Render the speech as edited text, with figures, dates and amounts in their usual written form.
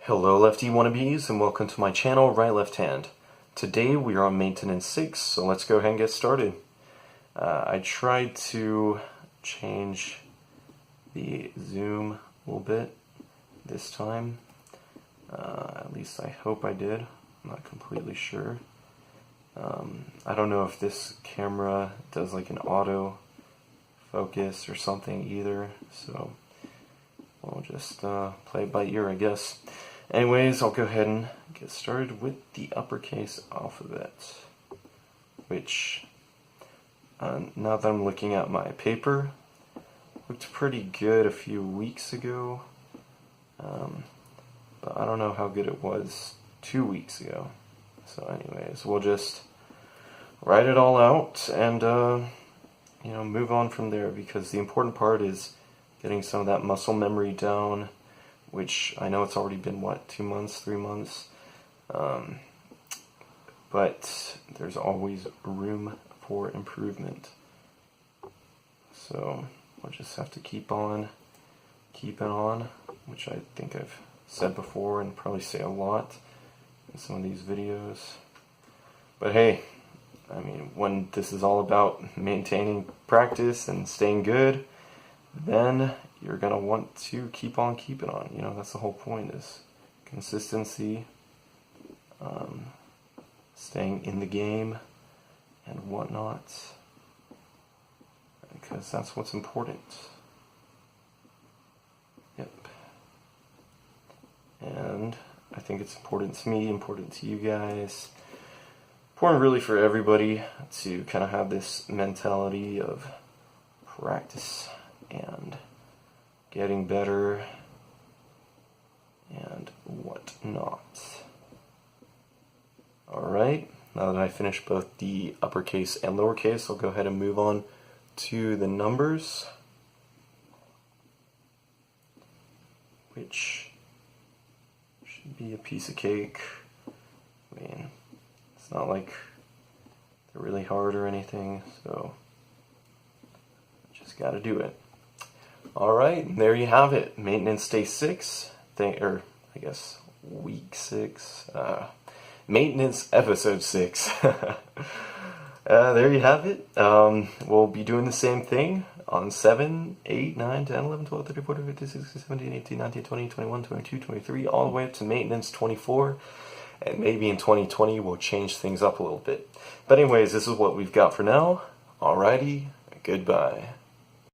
Hello Lefty Wannabes and welcome to my channel, Right Left Hand. Today we are on maintenance 6, so let's go ahead and get started. I tried to change the zoom a little bit this time. At least I hope I did. I'm not completely sure. I don't know if this camera does like an auto focus or something either, so we'll just play it by ear, I guess. Anyways, I'll go ahead and get started with the uppercase alphabet, which, now that I'm looking at my paper, looked pretty good a few weeks ago, but I don't know how good it was 2 weeks ago. So anyways, we'll just write it all out and move on from there, because the important part is getting some of that muscle memory down, which I know it's already been, what, 2 months, 3 months? But there's always room for improvement. So we'll just have to keep on keeping on, which I think I've said before and probably say a lot in some of these videos. But hey, I mean, when this is all about maintaining practice and staying good, then you're going to want to keep on keeping on. You know, that's the whole point, is consistency, staying in the game and whatnot, because that's what's important. Yep. And I think it's important to me, important to you guys, important really for everybody to kind of have this mentality of practice and getting better and whatnot. Alright, now that I finished both the uppercase and lowercase, I'll go ahead and move on to the numbers, which should be a piece of cake. I mean, it's not like they're really hard or anything, so just gotta do it. Alright, there you have it. Maintenance day 6, or I guess week 6. Maintenance episode 6. There you have it. We'll be doing the same thing on 7, 8, 9, 10, 11, 12, 13, 14, 15, 16, 17, 18, 19, 20, 21, 22, 23, all the way up to maintenance 24. And maybe in 2020 we'll change things up a little bit. But anyways, this is what we've got for now. Alrighty, goodbye.